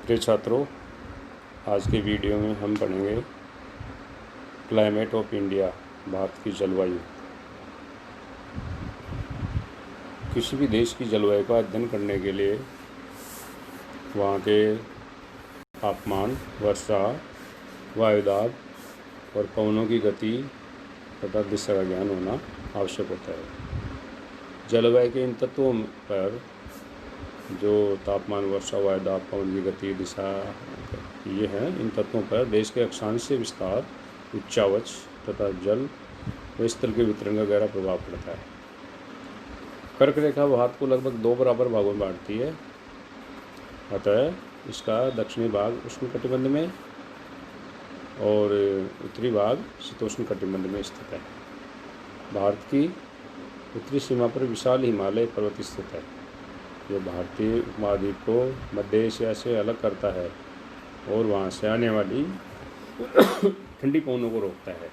प्रिय छात्रों, आज के वीडियो में हम पढ़ेंगे क्लाइमेट ऑफ इंडिया, भारत की जलवायु। किसी भी देश की जलवायु का अध्ययन करने के लिए वहाँ के तापमान, वर्षा, वायुदाब और पवनों की गति तथा दिशा का ज्ञान होना आवश्यक होता है। जलवायु के इन तत्वों पर जो तापमान, वर्षा, वायुदाब, पवन की गति, दिशा, ये हैं, इन तत्वों पर देश के अक्षांशीय विस्तार, उच्चावच तथा जल व स्थल के वितरण का गहरा प्रभाव पड़ता है। कर्क रेखा भारत को लगभग 2 बराबर भागों में बांटती है। अतः इसका दक्षिणी भाग उष्णकटिबंध में और उत्तरी भाग शीतोष्ण कटिबंध में स्थित है। भारत की उत्तरी सीमा पर विशाल हिमालय पर्वत स्थित है, जो भारतीय उपमहाद्वीप को मध्य एशिया से अलग करता है और वहाँ से आने वाली ठंडी पवनों को रोकता है।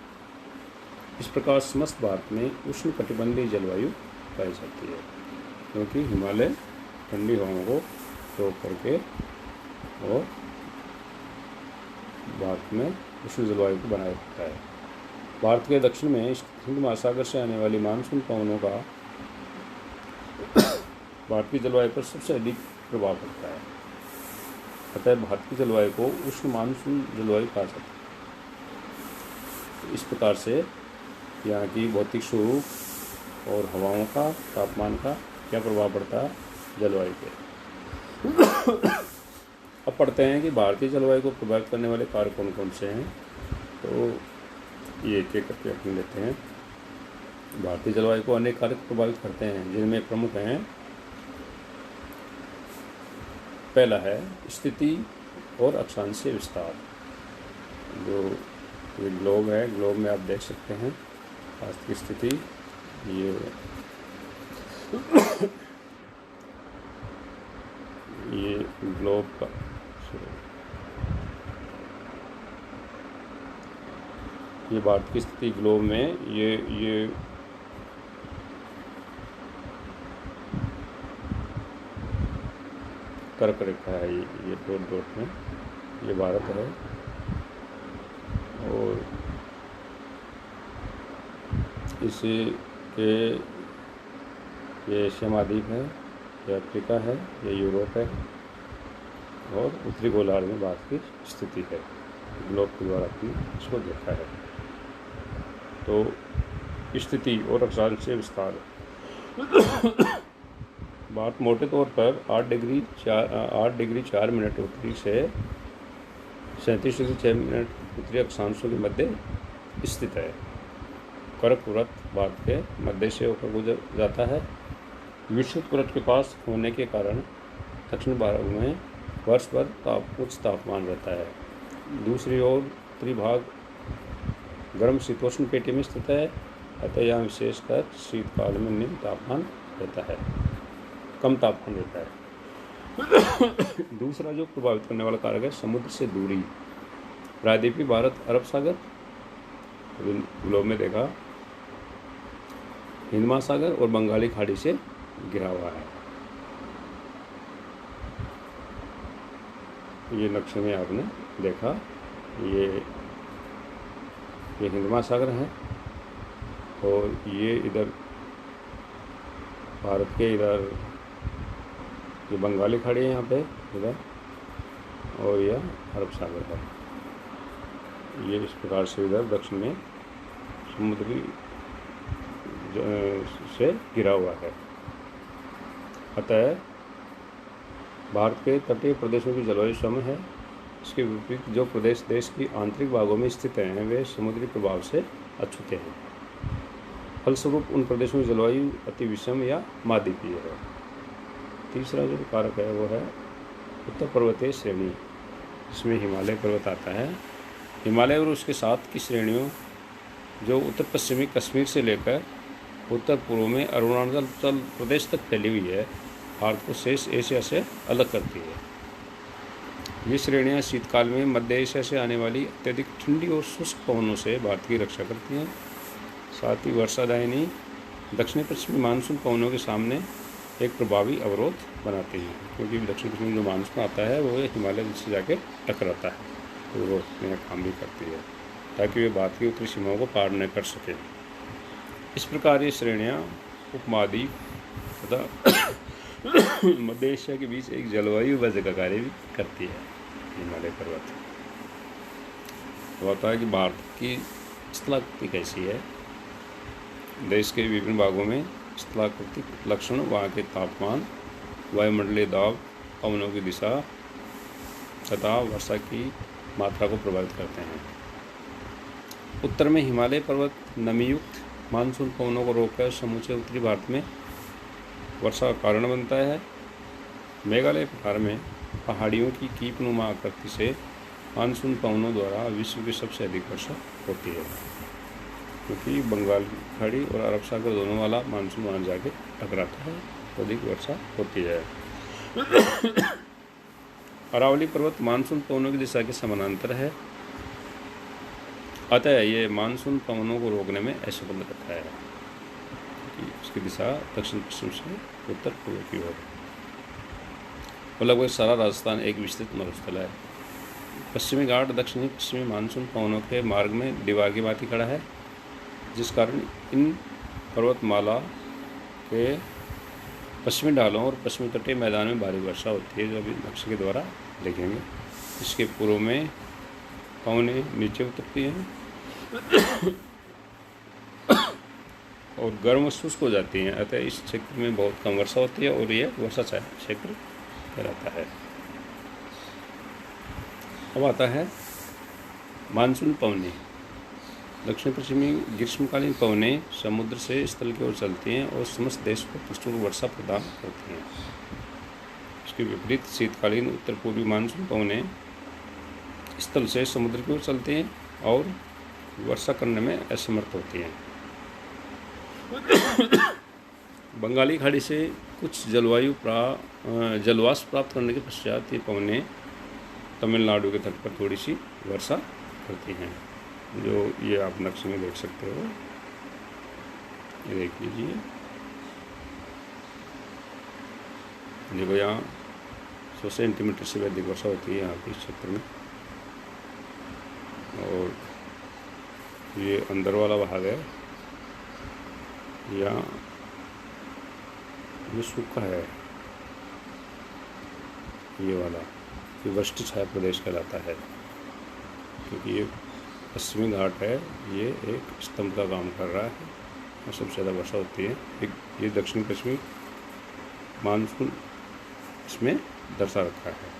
इस प्रकार समस्त भारत में उष्णकटिबंधीय जलवायु पाई जाती है, क्योंकि हिमालय ठंडी हवाओं को रोक करके और भारत में उष्ण जलवायु को बनाए रखता है। भारत के दक्षिण में हिंद महासागर से आने वाली मानसून पवनों का भारत की जलवायु पर सबसे अधिक प्रभाव पड़ता है। अतः भारत की जलवायु को उष्ण मानसून जलवायु कहा जाता है। इस प्रकार से यहाँ की भौतिक स्वरूप और हवाओं का, तापमान का क्या प्रभाव पड़ता है जलवायु पे। अब पढ़ते हैं कि भारतीय जलवायु को प्रभावित करने वाले कारक कौन कौन से हैं। तो ये एक एक करके अपने लेते हैं। भारतीय जलवायु को अनेक कारक प्रभावित करते हैं, जिनमें प्रमुख हैं। पहला है स्थिति और अक्षांशीय विस्तार। जो ये ग्लोब है, ग्लोब में आप देख सकते हैं भारत की स्थिति। ये ग्लोब का ये भारत की स्थिति ग्लोब में ये कर्क रेखा है। ये डॉट डॉट में ये भारत है और इसी के ये एशिया महाद्वीप है, ये अफ्रीका है, ये यूरोप है और उत्तरी गोलार्ध में भारत की स्थिति है। ग्लोब के द्वारा अपनी इसको देखा है। तो स्थिति और अक्षांशीय विस्तार। भारत मोटे तौर पर 8 डिग्री 4 मिनट उत्तरी से 37 डिग्री 6 मिनट उत्तरी अक्षांशों के मध्य स्थित है। कर्क व्रत भारत के मध्य से होकर गुजर जाता है। विषुवत व्रत के पास होने के कारण दक्षिण भारत में वर्ष भर उच्च तापमान रहता है। दूसरी ओर उत्तरी भाग गर्म शीतोष्ण पेटी में स्थित है। अतः यहाँ विशेषकर शीतकाल में निम्न तापमान रहता है, कम तापमान रहता है। दूसरा जो प्रभावित करने वाला कारक है समुद्र से दूरी। प्रायद्वीपीय भारत अरब सागर, ग्लोब में देखा, हिंद महासागर और बंगाली खाड़ी से घिरा हुआ है। ये नक्शे में आपने देखा, ये हिंद महासागर है और ये इधर भारत के इधर ये बंगाली खाड़ी है यहाँ पे इधर, और यह अरब सागर है। ये इस प्रकार से इधर दक्षिण में समुद्री से घिरा हुआ है। अतः भारत के तटीय प्रदेशों की जलवायु सम है। इसके विपरीत जो प्रदेश देश की आंतरिक भागों में स्थित हैं, वे समुद्री प्रभाव से अछूते हैं। फलस्वरूप उन प्रदेशों की जलवायु अति विषम या महाद्वीपीय है। तीसरा जो कारक है वो है उत्तर पर्वतीय श्रेणी, जिसमें हिमालय पर्वत आता है। हिमालय और उसके साथ की श्रेणियों जो उत्तर पश्चिमी कश्मीर से लेकर उत्तर पूर्व में अरुणाचल प्रदेश तक फैली हुई है, भारत को शेष एशिया से अलग करती है। ये श्रेणियाँ शीतकाल में मध्य एशिया से आने वाली अत्यधिक ठंडी और शुष्क पवनों से भारत की रक्षा करती हैं। साथ ही वर्षादायिनी दक्षिणी पश्चिमी मानसून पवनों के सामने एक प्रभावी अवरोध बनाती हैं, क्योंकि दक्षिण पश्चिमी जो मानसून आता है वो हिमालय से जाके टकराता है, तो वो अपने काम भी करती है ताकि वे भारत की उत्तरी सीमाओं को पार न कर सके। इस प्रकार ये श्रेणियाँ उपमहाद्वीप तथा मध्य एशिया के बीच एक जलवायु वजह का कार्य भी करती है। हिमालय पर्वत होता है कि भारत की स्थलाकृति कैसी है। देश के विभिन्न भागों में स्थलाकृतिक लक्षण वहाँ के तापमान, वायुमंडलीय दाब, पवनों की दिशा तथा वर्षा की मात्रा को प्रभावित करते हैं। उत्तर में हिमालय पर्वत नमीयुक्त मानसून पवनों को रोककर समूचे उत्तरी भारत में वर्षा का कारण बनता है। मेघालय पठार में पहाड़ियों की कीपनुमा आकृति से मानसून पवनों द्वारा विश्व की सबसे अधिक वर्षा होती है, क्योंकि बंगाल की खाड़ी और अरब सागर दोनों वाला मानसून वहाँ जाके टकराता है तो अधिक वर्षा होती है। अरावली पर्वत मानसून पवनों की दिशा के समानांतर है, अतः ये मानसून पवनों को रोकने में असफल रहता है कि उसकी दिशा दक्षिण पश्चिम से उत्तर पूर्व की ओर। और लगभग सारा राजस्थान एक विस्तृत मरुस्थल है। पश्चिमी घाट दक्षिणी पश्चिमी मानसून पवनों के मार्ग में दीवार की भांति खड़ा है, जिस कारण इन पर्वतमाला के पश्चिमी ढालों और पश्चिमी तटीय मैदान में भारी वर्षा होती है, जो अभी नक्शे के द्वारा देखेंगे। इसके पूर्व में पवनें नीचे उतरती हैं और गर्म शुष्क हो जाती हैं, अतः इस क्षेत्र में बहुत कम वर्षा होती है और यह वर्षा क्षेत्र कहलाता है। अब आता है मानसून पवनें। दक्षिण पश्चिमी ग्रीष्मकालीन पवनें समुद्र से स्थल की ओर चलती हैं और समस्त देश को पुष्कल वर्षा प्रदान करती हैं। इसके विपरीत शीतकालीन उत्तर पूर्वी मानसून पवनें स्थल से समुद्र की ओर चलती हैं और वर्षा करने में असमर्थ होती हैं। बंगाली खाड़ी से कुछ जलवाष्प प्राप्त करने के पश्चात ये पवनें तमिलनाडु के तट पर थोड़ी सी वर्षा करती हैं, जो ये आप नक्शे में देख सकते हो। ये देख लीजिए, देखो यहाँ 100 सेंटीमीटर से अधिक वर्षा होती है यहाँ के क्षेत्र में। और ये अंदर वाला भाग है, यहाँ ये सूखा है, ये वाला ये वृष्टि छाया प्रदेश कहलाता है, क्योंकि ये पश्चिमी घाट है, ये एक स्तंभ का काम कर रहा है और सबसे ज़्यादा वर्षा होती है। ये दक्षिण पश्चिमी मानसून इसमें दर्शा रखा है।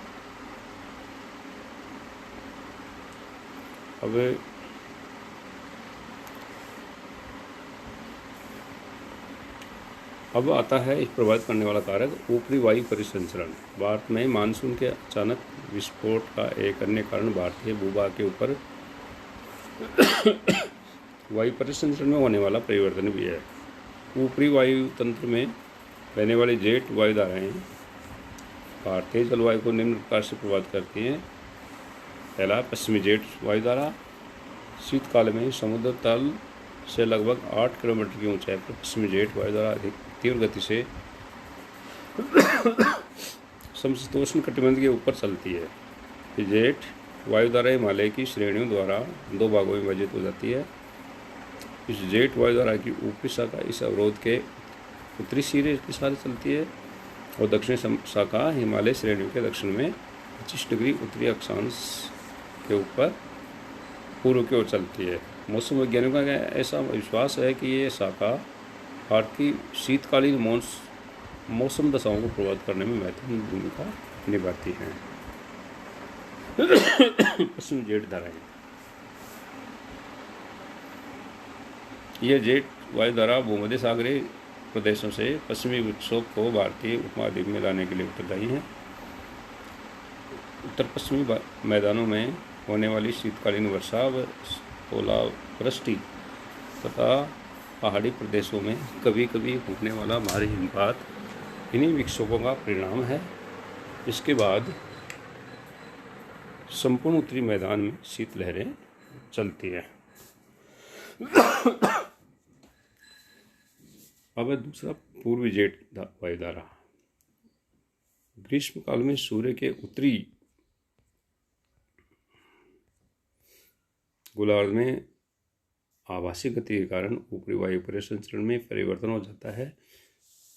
अब आता है इस प्रभावित करने वाला कारक ऊपरी वायु परिसंचरण। भारत में मानसून के अचानक विस्फोट का एक अन्य कारण भारतीय भूभाग के ऊपर वायु परिसंचरण में होने वाला परिवर्तन भी है। ऊपरी वायु तंत्र में रहने वाली जेट वायुधाराएँ भारतीय जलवायु को निम्न प्रकार से प्रभावित करती हैं। पहला, पश्चिमी जेट वायुधारा शीतकाल में समुद्र तल से लगभग 8 किलोमीटर की ऊंचाई पर पश्चिमी जेट वायुधारा अधिक तीव्र गति से समशीतोष्ण कटिबंध के ऊपर चलती है। ये जेट वायुधारा हिमालय की श्रेणियों द्वारा 2 भागों में विभाजित हो जाती है। इस जेट वायुधारा की ऊपरी शाखा इस अवरोध के उत्तरी सिरे के साथ चलती है और दक्षिणी शाखा हिमालय श्रेणियों के दक्षिण में 25 डिग्री उत्तरी अक्षांश के ऊपर पूर्व की ओर चलती है। मौसम वैज्ञानिकों का ऐसा विश्वास है कि ये शाखा भारत की शीतकालीन मौसम दशाओं को प्रभावित करने में महत्वपूर्ण भूमिका निभाती हैं। पश्चिमी जेट धाराएँ, यह जेट वायुधारा भूमध्य सागरीय प्रदेशों से पश्चिमी विक्षोभ को भारतीय उपमहाद्वीप में लाने के लिए उत्तरदायी हैं। उत्तर पश्चिमी मैदानों में होने वाली शीतकालीन वर्षा व ओलावृष्टि तथा पहाड़ी प्रदेशों में कभी कभी होने वाला भारी हिमपात इन्हीं विक्षोभों का परिणाम है। इसके बाद संपूर्ण उत्तरी मैदान में शीतलहरें चलती हैं। अब दूसरा पूर्वी जेट वायुधारा। ग्रीष्म काल में सूर्य के उत्तरी गोलार्ध में आभासी गति के कारण ऊपरी वायु परिसंचरण में परिवर्तन हो जाता है।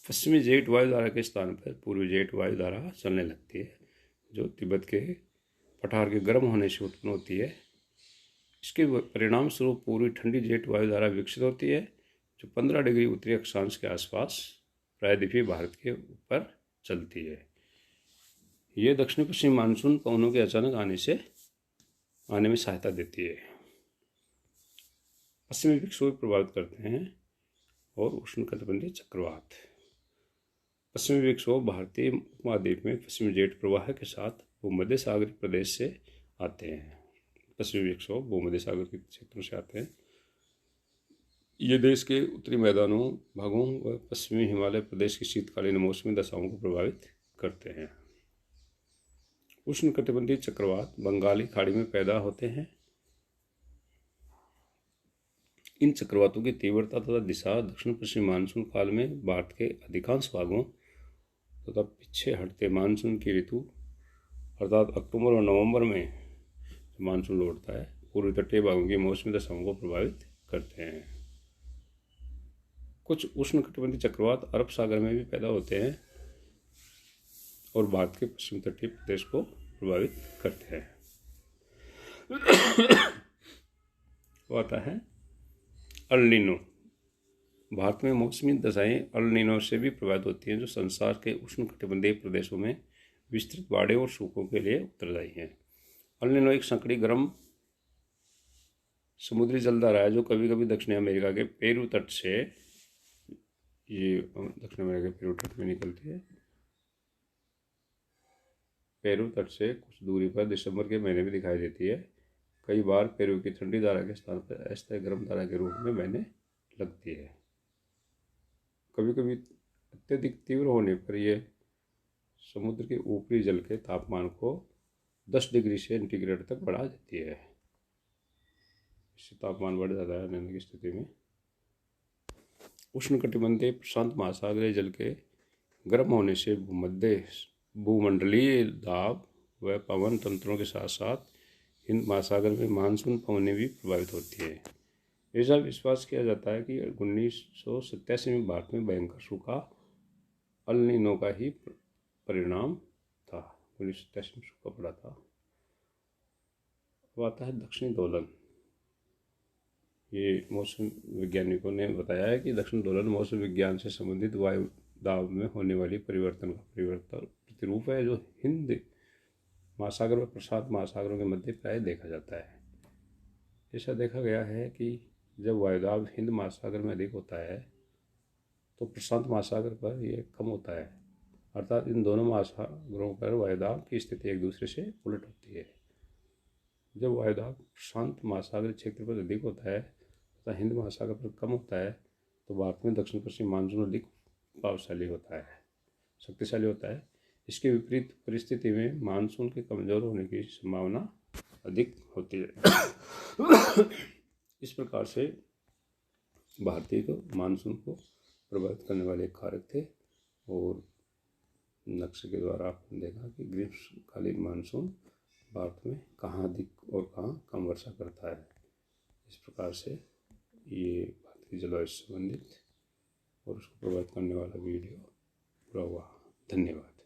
पश्चिमी जेट वायु धारा के स्थान पर पूर्वी जेट वायु धारा चलने लगती है, जो तिब्बत के पठार के गर्म होने से उत्पन्न होती है। इसके परिणाम स्वरूप पूर्वी ठंडी जेट वायु धारा विकसित होती है, जो 15 डिग्री उत्तरी अक्षांश के आसपास प्रायद्वीपीय भारत के ऊपर चलती है। ये दक्षिण पश्चिम मानसून पवनों के अचानक आने में सहायता देती है। पश्चिमी विक्षोभ प्रभावित करते हैं और उष्णकटिबंधीय चक्रवात। पश्चिमी विक्षोभ भारतीय उपमहाद्वीप में पश्चिमी जेट प्रवाह के साथ भूमध्य सागरीय प्रदेश से आते हैं। पश्चिमी विक्षोभ भूमध्य सागर के क्षेत्रों से आते हैं। ये देश के उत्तरी मैदानों भागों व पश्चिमी हिमालय प्रदेश की शीतकालीन मौसमी दशाओं को प्रभावित करते हैं। उष्णकटिबंधीय चक्रवात बंगाली खाड़ी में पैदा होते हैं। इन चक्रवातों की तीव्रता तथा दिशा दक्षिण पश्चिम मानसून काल में भारत के अधिकांश भागों तथा पीछे हटते मानसून की ऋतु अर्थात अक्टूबर और नवंबर में मानसून लौटता है, पूर्वी तटीय भागों की मौसमी दशाओं को प्रभावित करते हैं। कुछ उष्णकटिबंधीय चक्रवात अरब सागर में भी पैदा होते हैं और भारत के पश्चिमी तटीय प्रदेश को प्रभावित करते हैं। वो आता है अल नीनो। भारत में मौसमी दशाएं अल नीनो से भी प्रभावित होती हैं, जो संसार के उष्णकटिबंधीय प्रदेशों में विस्तृत बाड़े और सूखों के लिए उत्तरदायी हैं। अल नीनो एक संकरी गर्म समुद्री जलधारा है, जो कभी कभी दक्षिण अमेरिका के पेरू तट से में निकलती है। पेरू तट से कुछ दूरी पर दिसंबर के महीने में दिखाई देती है। कई बार पेरू की ठंडी धारा के स्थान पर अस्थायी गर्म धारा के रूप में बहने लगती है। कभी कभी अत्यधिक तीव्र होने पर यह समुद्र के ऊपरी जल के तापमान को 10 डिग्री सेंटीग्रेड तक बढ़ा देती है। इससे तापमान बढ़ जाता है नमी की स्थिति में। उष्णकटिबंधीय प्रशांत महासागरीय जल के गर्म होने से भूमंडलीय दाब व पवन तंत्रों के साथ साथ हिंद महासागर में मानसून पवनें भी प्रभावित होती है। ऐसा विश्वास किया जाता है कि 1987 में भारत में भयंकर सूखा अल नीनो का ही परिणाम था। 1987 में सूखा पड़ा था। अब आता है दक्षिणी दोलन। ये मौसम वैज्ञानिकों ने बताया है कि दक्षिण दोलन मौसम विज्ञान से संबंधित वायु दाब में होने वाली परिवर्तन का प्रतिरूप है, जो हिंद महासागर व प्रशांत महासागरों के मध्य प्राय देखा जाता है। ऐसा देखा गया है कि जब वायुदाब हिंद महासागर में अधिक होता है तो प्रशांत महासागर पर यह कम होता है, अर्थात इन दोनों महासागरों पर वायुदाब की स्थिति एक दूसरे से उलट होती है। जब वायुदाब प्रशांत महासागर क्षेत्र पर अधिक होता है तथा हिंद महासागर पर कम होता है तो भारत में दक्षिण पश्चिम मानसून अधिक प्रभावशाली होता है, शक्तिशाली होता है। इसके विपरीत परिस्थिति में मानसून के कमजोर होने की संभावना अधिक होती है। इस प्रकार से भारतीय को मानसून को प्रभावित करने वाले कारक थे और नक्शे के द्वारा आपने देखा कि ग्रीष्मकालीन मानसून भारत में कहाँ अधिक और कहाँ कम वर्षा करता है। इस प्रकार से ये भारतीय जलवायु से संबंधित और उसको प्रभावित करने वाला वीडियो पूरा हुआ। धन्यवाद।